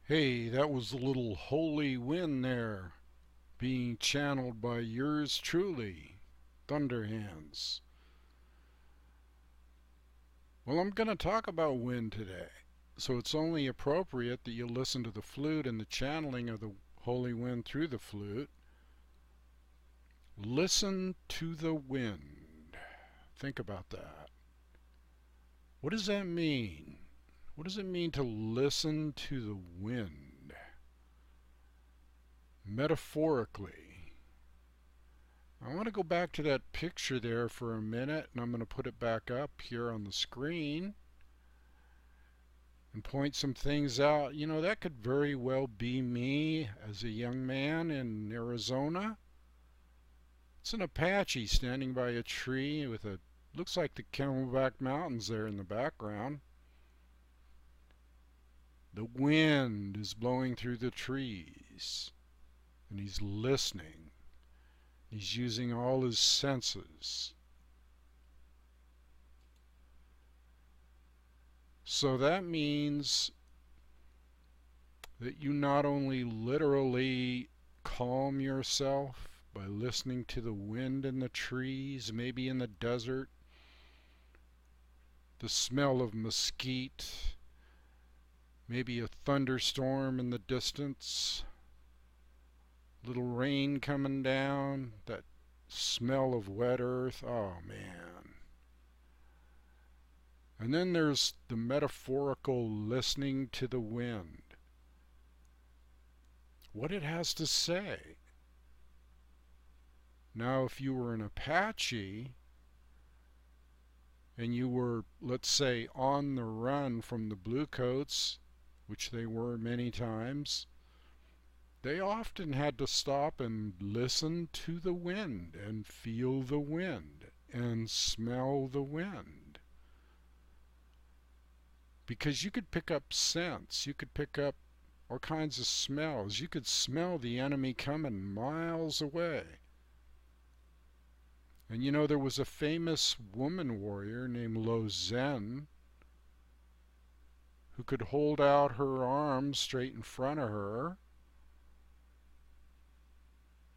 Hey, that was a little holy wind there, being channeled by yours truly, Thunderhands. Well, I'm going to talk about wind today, so it's only appropriate that you listen to the flute and the channeling of the holy wind through the flute. Listen to the wind. Think about that. What does that mean? What does it mean to listen to the wind? Metaphorically. I want to go back to that picture there for a minute, and I'm going to put it back up here on the screen and point some things out. You know, that could very well be me as a young man in Arizona. It's an Apache standing by a tree with a, looks like the Camelback Mountains there in the background. The wind is blowing through the trees, and he's listening. He's using all his senses. So that means that you not only literally calm yourself by listening to the wind in the trees, maybe in the desert, the smell of mesquite, maybe a thunderstorm in the distance, little rain coming down, that smell of wet earth. Oh man. And then there's the metaphorical listening to the wind, what it has to say. Now if you were an Apache and you were, let's say, on the run from the Bluecoats, which they were many times, they often had to stop and listen to the wind and feel the wind and smell the wind. Because you could pick up scents, you could pick up all kinds of smells. You could smell the enemy coming miles away. And you know, there was a famous woman warrior named Lo Zen who could hold out her arms straight in front of her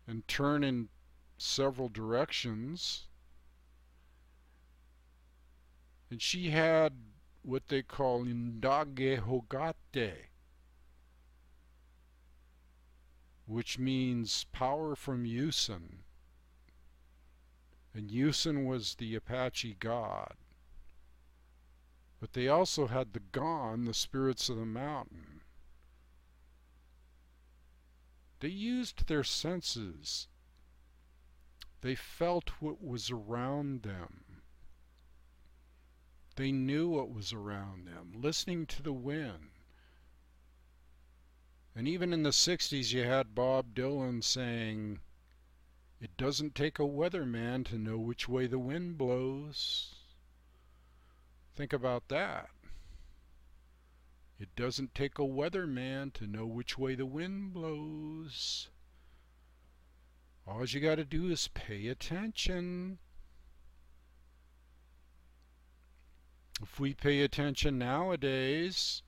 and turn in several directions. And she had what they call indage hogate, which means power from Yusen. And Yusen was the Apache god. But they also had the Gon, the spirits of the mountain. They used their senses. They felt what was around them. They knew what was around them, listening to the wind. And even in the 60s you had Bob Dylan saying, "It doesn't take a weatherman to know which way the wind blows." Think about that. It doesn't take a weatherman to know which way the wind blows. All you got to do is pay attention. If we pay attention nowadays,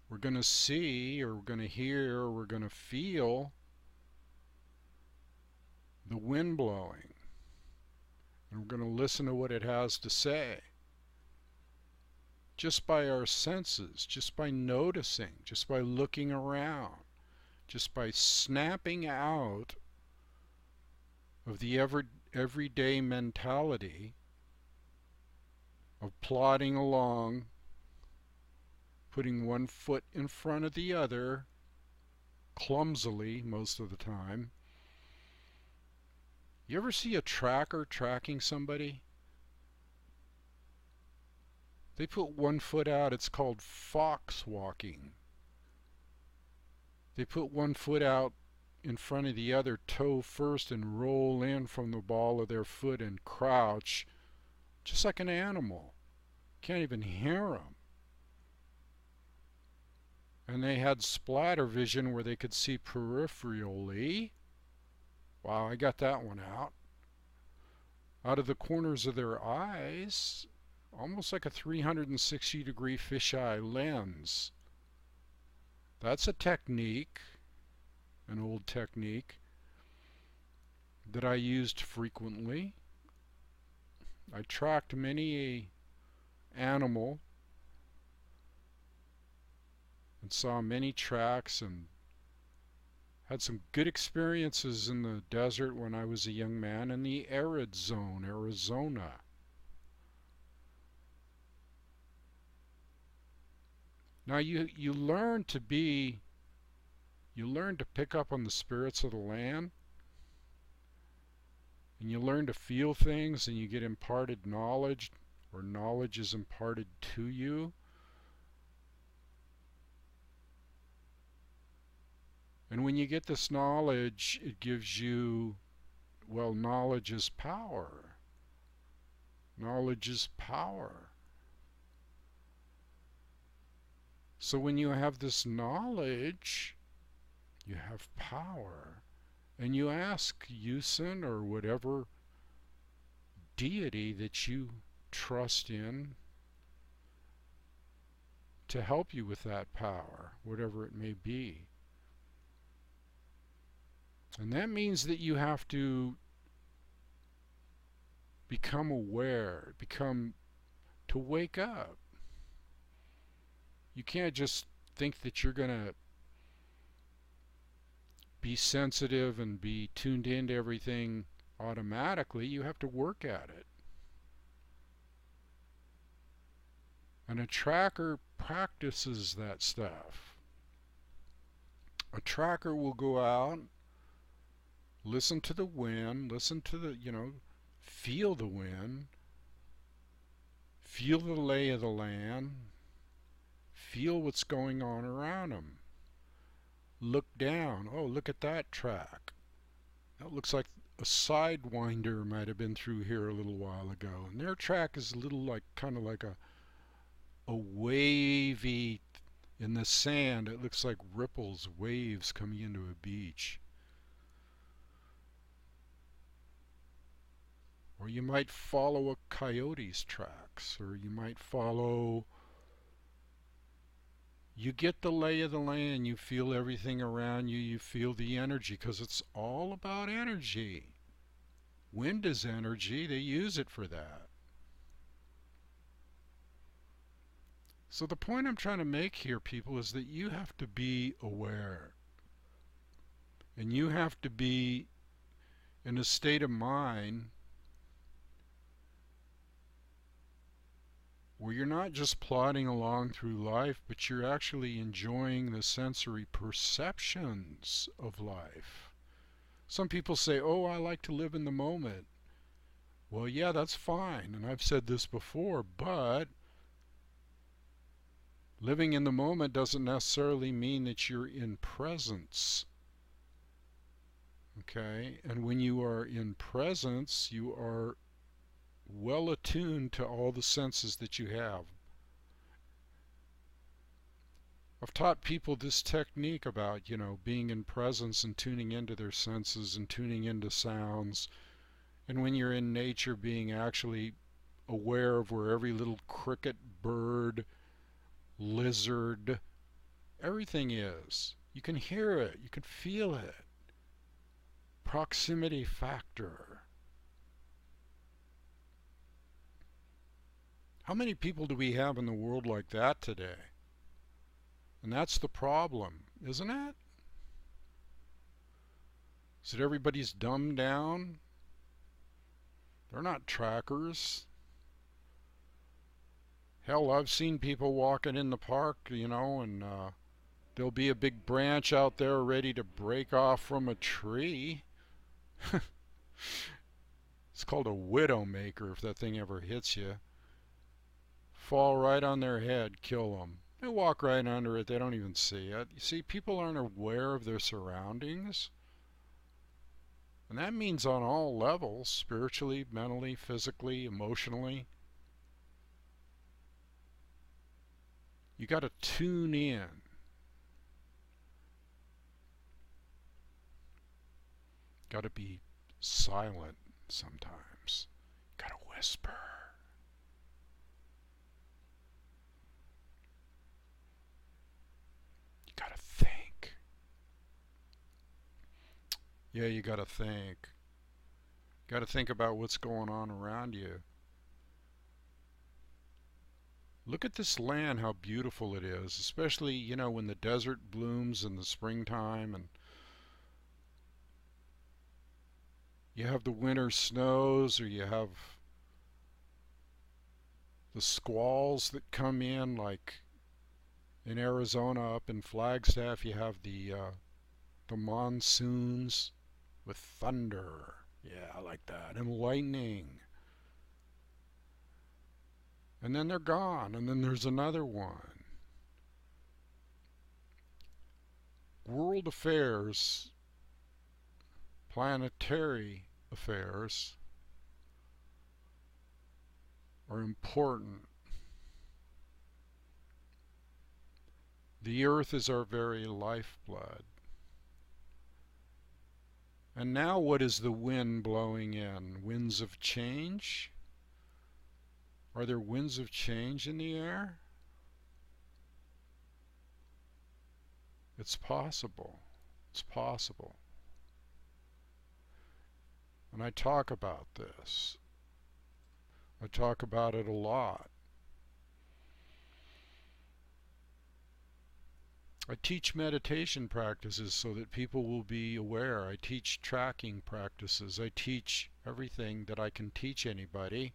we're going to see, or we're going to hear, or we're going to feel the wind blowing. And we're going to listen to what it has to say. Just by our senses, just by noticing, just by looking around, just by snapping out of the everyday mentality of plodding along, putting one foot in front of the other, clumsily most of the time. You ever see a tracker tracking somebody? They put one foot out, it's called fox walking. They put one foot out in front of the other, toe first, and roll in from the ball of their foot and crouch, just like an animal. Can't even hear them. And they had splatter vision where they could see peripherally. Wow, I got that one out. Out of the corners of their eyes, almost like a 360-degree fisheye lens. That's a technique, an old technique, that I used frequently. I tracked many animal and saw many tracks and had some good experiences in the desert when I was a young man in the arid zone, Arizona. Now you learn to pick up on the spirits of the land, and you learn to feel things, and you get imparted knowledge, or knowledge is imparted to you. And when you get this knowledge, it gives you, well, knowledge is power. Knowledge is power. So when you have this knowledge, you have power. And you ask Yusin or whatever deity that you trust in to help you with that power, whatever it may be. And that means that you have to become aware, to wake up. You can't just think that you're going to be sensitive and be tuned into everything automatically. You have to work at it. And a tracker practices that stuff. A tracker will go out, listen to the wind, listen to the, feel the wind, feel the lay of the land, feel what's going on around them. Look down. Oh, look at that track. That looks like a sidewinder might have been through here a little while ago. And their track is a little like, kind of like a wavy, in the sand. It looks like ripples, waves coming into a beach. Or you might follow a coyote's tracks, or you might follow... You get the lay of the land, you feel everything around you, you feel the energy, because it's all about energy. Wind is energy, they use it for that. So the point I'm trying to make here, people, is that you have to be aware. And you have to be in a state of mind where you're not just plodding along through life, but you're actually enjoying the sensory perceptions of life. Some people say, oh, I like to live in the moment. Well, yeah, that's fine, and I've said this before, but living in the moment doesn't necessarily mean that you're in presence. Okay? And when you are in presence, you are well attuned to all the senses that you have. I've taught people this technique about, being in presence and tuning into their senses and tuning into sounds. And when you're in nature, being actually aware of where every little cricket, bird, lizard, everything is. You can hear it, you can feel it. Proximity factor. How many people do we have in the world like that today? And that's the problem, isn't it? Is that everybody's dumbed down? They're not trackers. Hell, I've seen people walking in the park, and there'll be a big branch out there ready to break off from a tree. It's called a widowmaker if that thing ever hits you. Fall right on their head, kill them. They walk right under it, they don't even see it. You see, people aren't aware of their surroundings. And that means on all levels, spiritually, mentally, physically, emotionally. You got to tune in. Got to be silent sometimes. Got to whisper. You got to think. Yeah, you got to think. Got to think about what's going on around you. Look at this land, how beautiful it is, especially, when the desert blooms in the springtime and you have the winter snows, or you have the squalls that come in, like in Arizona up in Flagstaff you have the monsoons with thunder. Yeah, I like that. And lightning. And then they're gone, and then there's another one. World affairs, planetary affairs are important. The earth is our very lifeblood. And now what is the wind blowing in? Winds of change? Are there winds of change in the air? It's possible. It's possible. And I talk about this. I talk about it a lot. I teach meditation practices so that people will be aware. I teach tracking practices. I teach everything that I can teach anybody.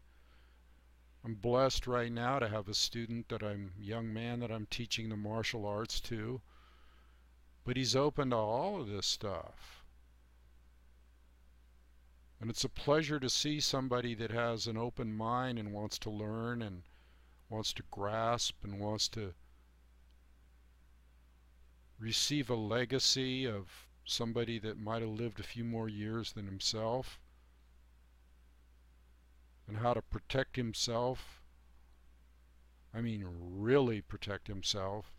I'm blessed right now to have a student young man that I'm teaching the martial arts to. But he's open to all of this stuff. And it's a pleasure to see somebody that has an open mind and wants to learn and wants to grasp and wants to receive a legacy of somebody that might have lived a few more years than himself, and how to protect himself. I mean, really protect himself.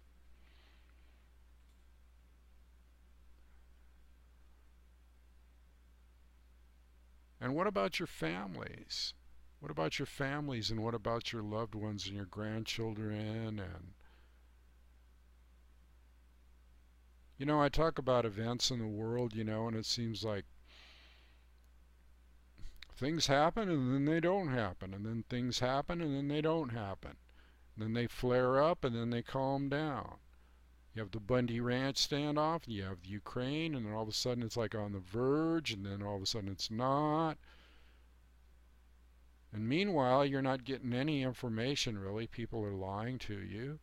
And what about your families? What about your families, and what about your loved ones and your grandchildren? And I talk about events in the world, and it seems like things happen and then they don't happen, and then things happen and then they don't happen. And then they flare up and then they calm down. You have the Bundy Ranch standoff, and you have the Ukraine, and then all of a sudden it's like on the verge, and then all of a sudden it's not. And meanwhile, you're not getting any information really. People are lying to you.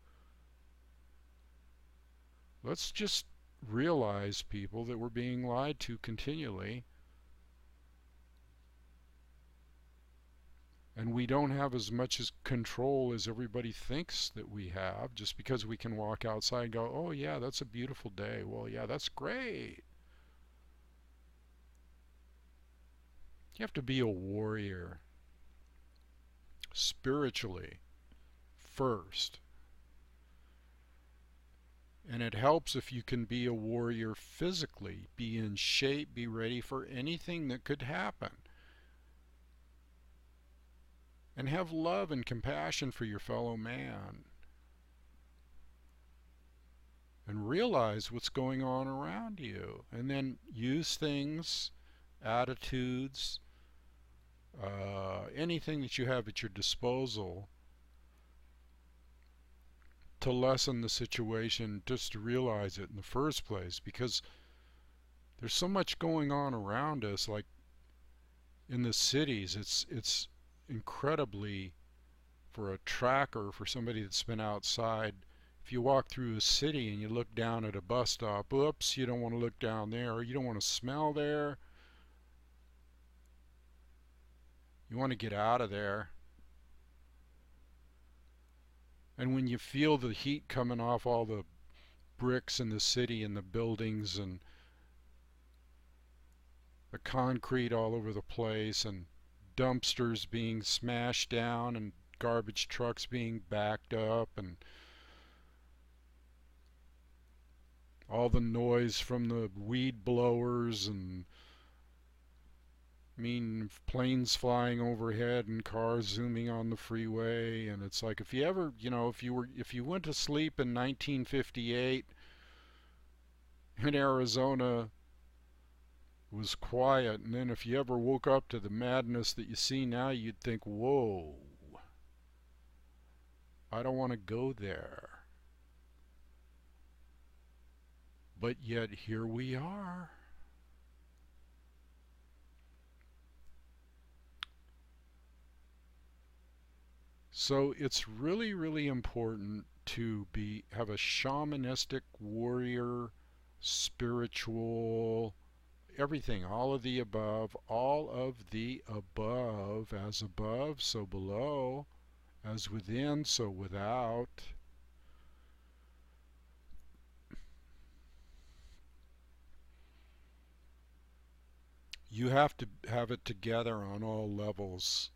Let's just realize, people, that we're being lied to continually. And we don't have as much as control as everybody thinks that we have, just because we can walk outside and go, oh yeah, that's a beautiful day. Well, yeah, that's great. You have to be a warrior spiritually first. And it helps if you can be a warrior physically, be in shape, be ready for anything that could happen. And have love and compassion for your fellow man. And realize what's going on around you. And then use things, attitudes, anything that you have at your disposal to lessen the situation, just to realize it in the first place, because there's so much going on around us. Like in the cities, it's incredibly, for a tracker, for somebody that's been outside, if you walk through a city and you look down at a bus stop, oops, you don't want to look down there, or you don't want to smell there, you want to get out of there. And when you feel the heat coming off all the bricks in the city and the buildings and the concrete all over the place and dumpsters being smashed down and garbage trucks being backed up and all the noise from the weed blowers and planes flying overhead and cars zooming on the freeway. And it's like, if you ever, if you went to sleep in 1958 in Arizona, it was quiet, and then if you ever woke up to the madness that you see now, you'd think, whoa, I don't want to go there. But yet here we are. So it's really, really important to have a shamanistic warrior, spiritual, everything, all of the above, as above, so below, as within, so without. You have to have it together on all levels.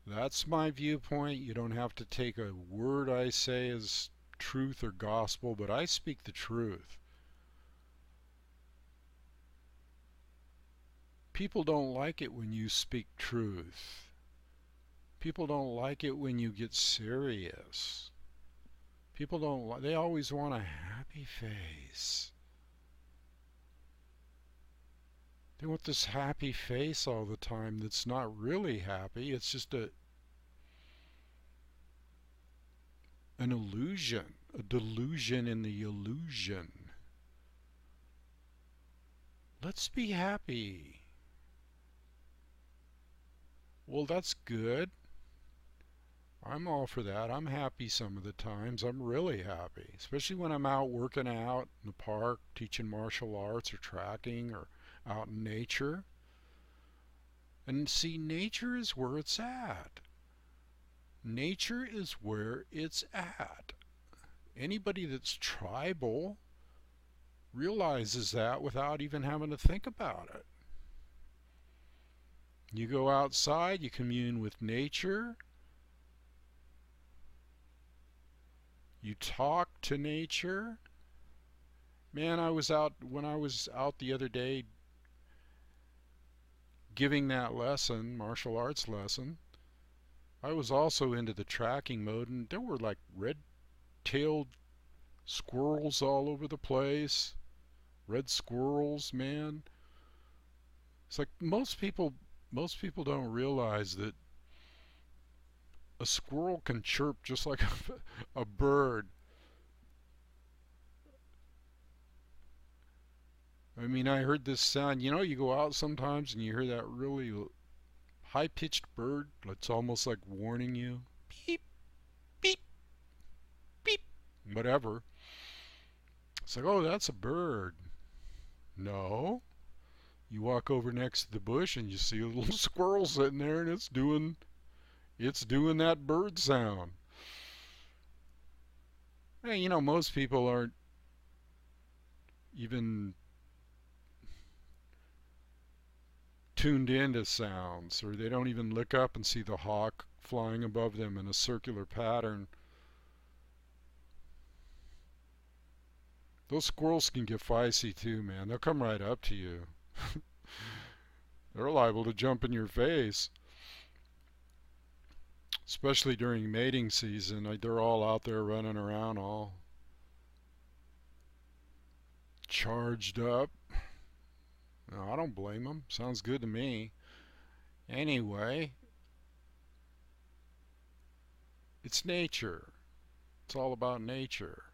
That's my viewpoint. You don't have to take a word I say as truth or gospel, but I speak the truth. People don't like it when you speak truth. People don't like it when you get serious. People don't they always want a happy face. They want this happy face all the time that's not really happy. It's just an illusion, a delusion in the illusion. Let's be happy. Well, that's good. I'm all for that. I'm happy some of the times. I'm really happy, especially when I'm out working out in the park, teaching martial arts or tracking or out in nature. And see, nature is where it's at. Nature is where it's at. Anybody that's tribal realizes that without even having to think about it. You go outside, you commune with nature, you talk to nature. Man, when I was out the other day giving that lesson, martial arts lesson, I was also into the tracking mode, and there were like red-tailed squirrels all over the place. Red squirrels, man. It's like most people don't realize that a squirrel can chirp just like a bird. I mean, I heard this sound. You go out sometimes and you hear that really high-pitched bird that's almost like warning you. Beep, beep, beep, whatever. It's like, oh, that's a bird. No. You walk over next to the bush and you see a little squirrel sitting there, and it's doing that bird sound. Hey, most people aren't even tuned into sounds, or they don't even look up and see the hawk flying above them in a circular pattern. Those squirrels can get feisty too, man. They'll come right up to you. They're liable to jump in your face, especially during mating season. They're all out there running around all charged up. No, I don't blame them. Sounds good to me. Anyway, it's nature. It's all about nature.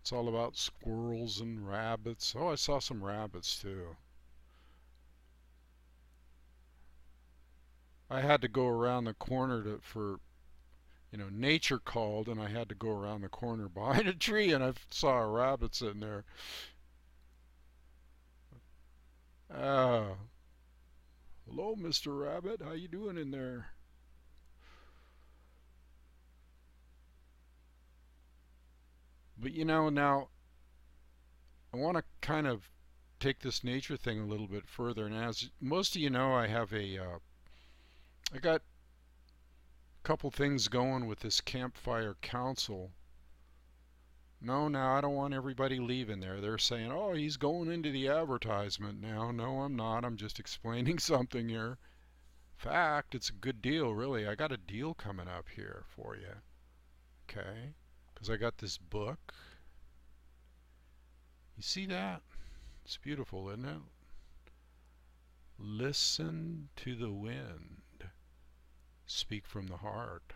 It's all about squirrels and rabbits. Oh, I saw some rabbits too. I had to go around the corner nature called, and I had to go around the corner behind a tree, and I saw a rabbit sitting there. Ah, hello, Mr. Rabbit. How you doing in there? But now I want to kind of take this nature thing a little bit further. And as most of you know, I got a couple things going with this Campfire Council. No, now I don't want everybody leaving there. They're saying, oh, he's going into the advertisement now. No, I'm not. I'm just explaining something here. Fact, it's a good deal, really. I got a deal coming up here for you. Okay? Because I got this book. You see that? It's beautiful, isn't it? Listen to the wind. Speak from the heart.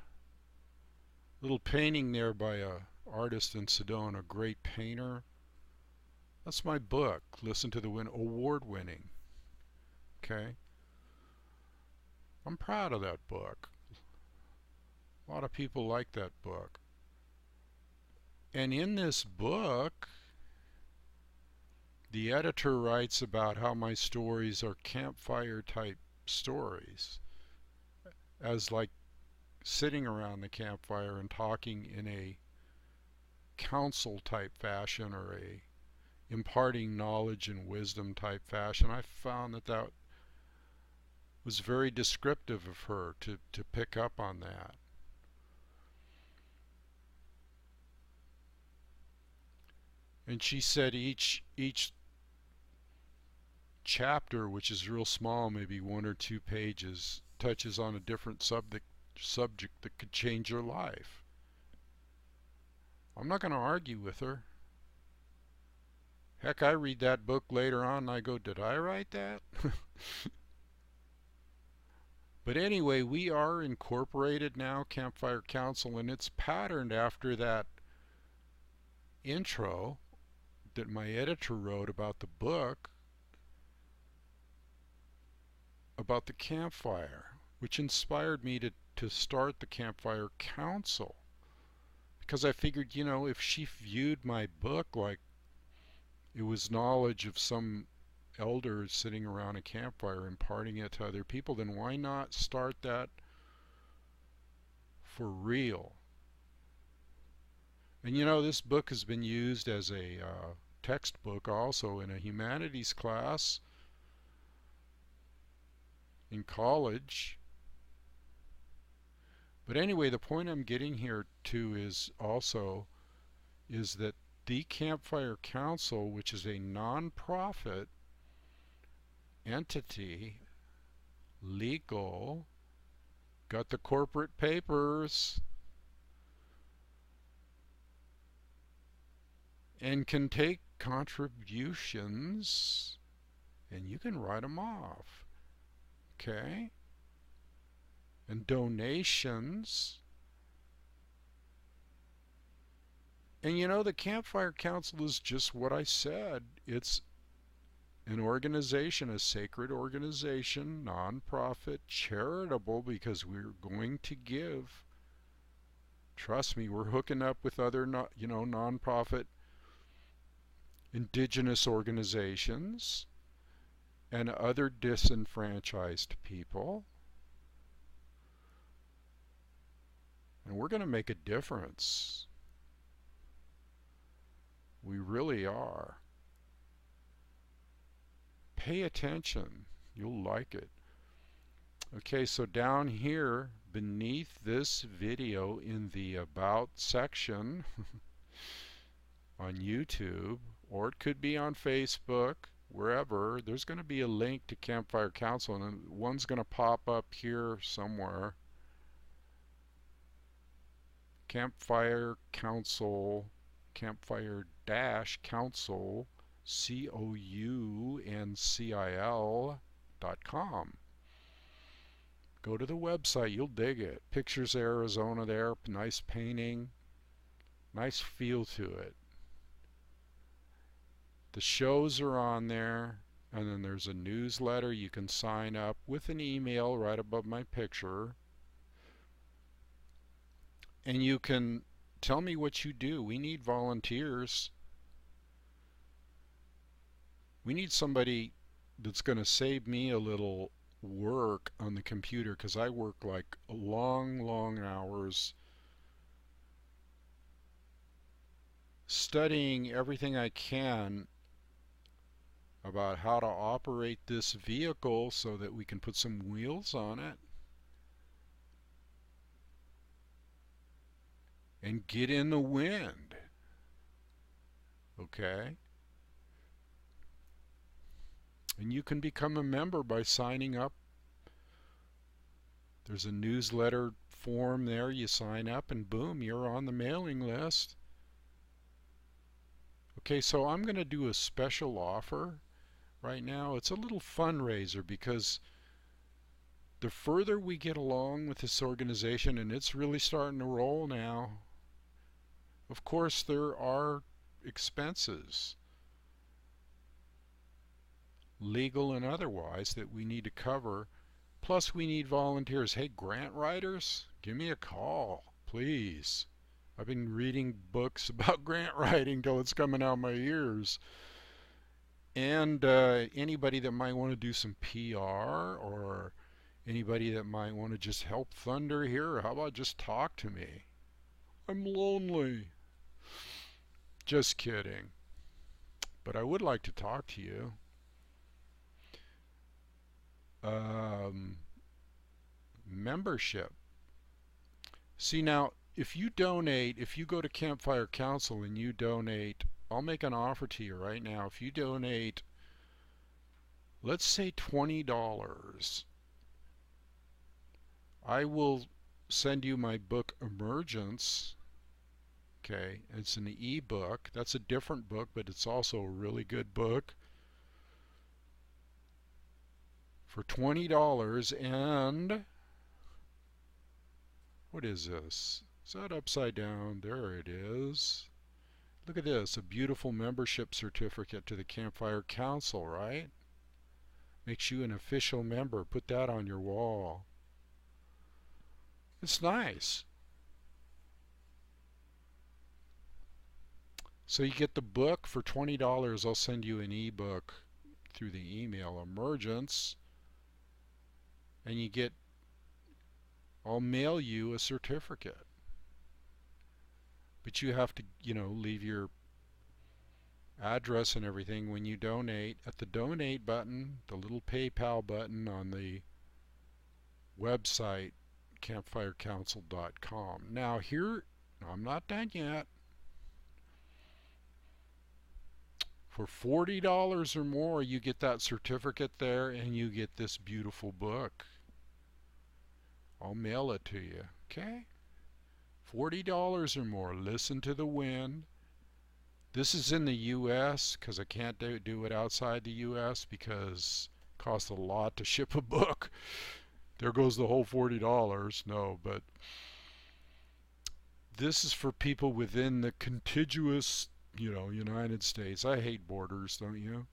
Little painting there by a artist in Sedona, a great painter. That's my book, Listen to the Wind, award-winning. Okay? I'm proud of that book. A lot of people like that book. And in this book, the editor writes about how my stories are campfire type stories, as like sitting around the campfire and talking in a counsel type fashion, or a imparting knowledge and wisdom type fashion. I found that was very descriptive of her to pick up on that. And she said each chapter, which is real small, maybe 1 or 2 pages, touches on a different subject that could change your life. I'm not going to argue with her. Heck, I read that book later on and I go, did I write that? But anyway, we are incorporated now, Campfire Council, and it's patterned after that intro that my editor wrote about the book, about the campfire, which inspired me to start the Campfire Council. Because I figured, if she viewed my book like it was knowledge of some elder sitting around a campfire imparting it to other people, then why not start that for real? And this book has been used as a textbook also in a humanities class in college. But anyway, the point I'm getting here to is that the Campfire Council, which is a non-profit entity, legal, got the corporate papers, and can take contributions, and you can write them off. Okay? And donations. And the Campfire Council is just what I said. It's an organization, a sacred organization, non-profit, charitable, because we're going to give. Trust me, we're hooking up with other non-profit indigenous organizations and other disenfranchised people. And we're going to make a difference. We really are. Pay attention. You'll like it. Okay, so down here, beneath this video in the About section on YouTube, or it could be on Facebook, wherever. There's going to be a link to Campfire Council, and one's going to pop up here somewhere. Campfire Council, Campfire-Council, COUNCIL.com. Go to the website, you'll dig it. Pictures Arizona there, nice painting, nice feel to it. The shows are on there, and then there's a newsletter. You can sign up with an email right above my picture. And you can tell me what you do. We need volunteers. We need somebody that's going to save me a little work on the computer, because I work like long hours studying everything I can about how to operate this vehicle so that we can put some wheels on it and get in the wind. Okay? And you can become a member by signing up. There's a newsletter form there. You sign up and boom, you're on the mailing list. Okay, so I'm going to do a special offer right now. It's a little fundraiser, because the further we get along with this organization, and it's really starting to roll now, of course there are expenses, legal and otherwise, that we need to cover. Plus we need volunteers. Hey, grant writers, give me a call, please. I've been reading books about grant writing till it's coming out my ears. And anybody that might want to do some PR, or anybody that might want to just help Thunder here, how about just talk to me? I'm lonely. Just kidding. But I would like to talk to you. Membership. See, now, if you donate, if you go to Campfire Council and you donate, I'll make an offer to you right now. If you donate, let's say $20, I will send you my book Emergence. Okay, it's an e-book. That's a different book, but it's also a really good book for $20. And what is this? Is that upside down? There it is. Look at this, a beautiful membership certificate to the Campfire Council, right? Makes you an official member. Put that on your wall. It's nice. So you get the book for $20. I'll send you an e-book through the email, Emergence, and you get, I'll mail you a certificate. But you have to, leave your address and everything when you donate at the donate button, the little PayPal button on the website, campfirecouncil.com. Now here, I'm not done yet. For $40 or more, you get that certificate there, and you get this beautiful book. I'll mail it to you, okay? $40 or more. Listen to the Wind. This is in the U.S. because I can't do it outside the U.S. because it costs a lot to ship a book. There goes the whole $40. No, but this is for people within the contiguous, United States. I hate borders, don't you?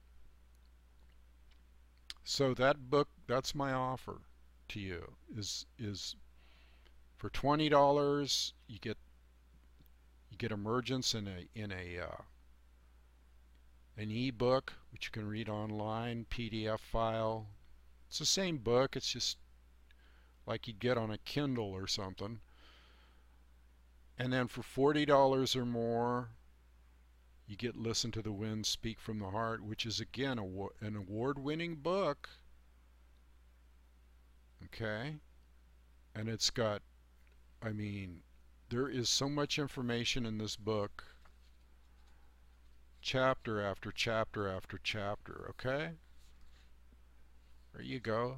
So that book, that's my offer to you, is for $20 you get Emergence in an e-book which you can read online, PDF file. It's the same book, it's just like you'd get on a Kindle or something. And then for $40 or more, you get Listen to the Wind, Speak from the Heart, which is again an award-winning book. Okay? And it's got, I mean, there is so much information in this book, chapter after chapter after chapter, okay? There you go.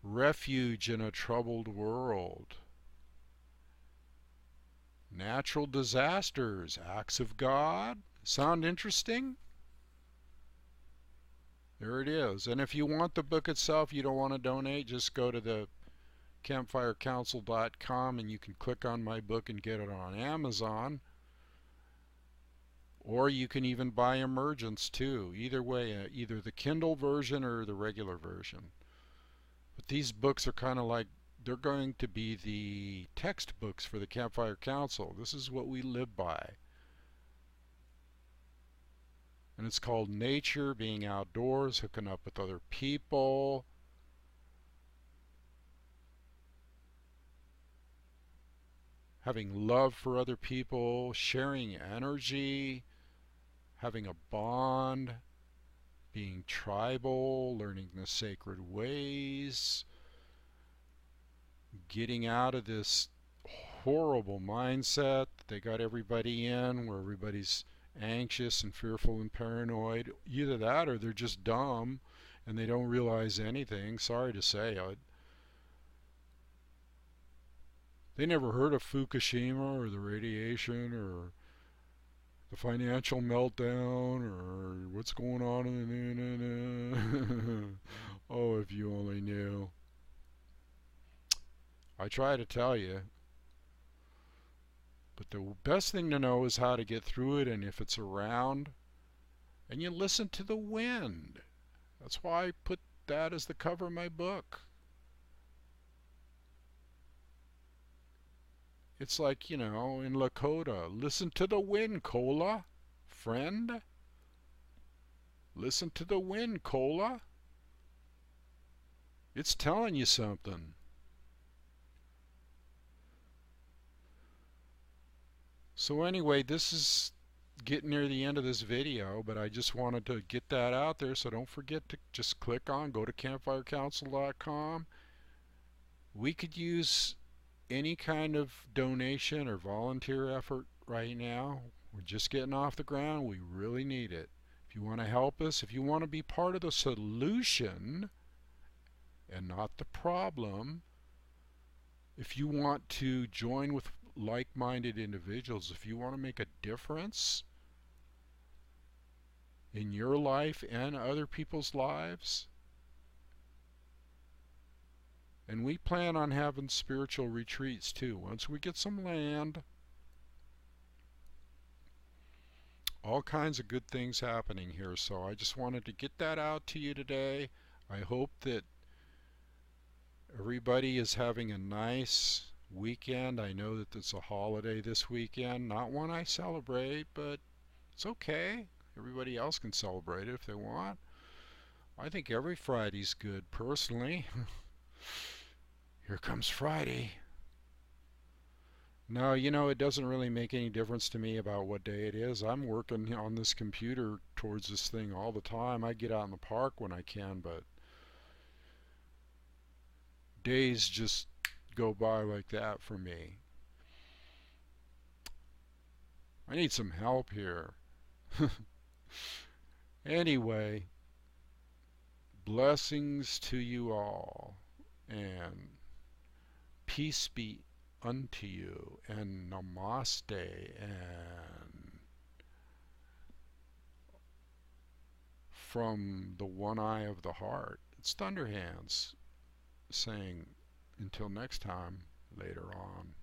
Refuge in a troubled world. Natural disasters, acts of God. Sound interesting? There it is. And if you want the book itself, you don't want to donate, just go to the campfirecouncil.com and you can click on my book and get it on Amazon. Or you can even buy Emergence too. Either way, either the Kindle version or the regular version. But these books are kind of like, they're going to be the textbooks for the Campfire Council. This is what we live by. And it's called Nature, Being Outdoors, Hooking Up with Other People, having love for other people, sharing energy, having a bond, being tribal, learning the sacred ways, getting out of this horrible mindset that they got everybody in, where everybody's anxious and fearful and paranoid. Either that or they're just dumb and they don't realize anything. Sorry to say. They never heard of Fukushima or the radiation or the financial meltdown or what's going on in the internet. Oh, if you only knew. I try to tell you. But the best thing to know is how to get through it, and if it's around. And you listen to the wind. That's why I put that as the cover of my book. It's like, you know, in Lakota, listen to the wind, Cola, friend. Listen to the wind, Cola. It's telling you something. So anyway, this is getting near the end of this video, but I just wanted to get that out there, so don't forget to just click on, go to campfirecouncil.com. We could use any kind of donation or volunteer effort right now. We're just getting off the ground. We really need it. If you want to help us, if you want to be part of the solution and not the problem, if you want to join with like-minded individuals, if you want to make a difference in your life and other people's lives, and we plan on having spiritual retreats too once we get some land. All kinds of good things happening here, so I just wanted to get that out to you today. I hope that everybody is having a nice weekend. I know that it's a holiday this weekend, not one I celebrate, but it's okay. Everybody else can celebrate it if they want. I think every Friday's good, personally. Here comes Friday. No, you know, it doesn't really make any difference to me about what day it is. I'm working on this computer towards this thing all the time. I get out in the park when I can, but days just go by like that for me. I need some help here. Anyway, blessings to you all, and peace be unto you, and namaste, and from the one eye of the heart, it's Thunderhands saying until next time, later on.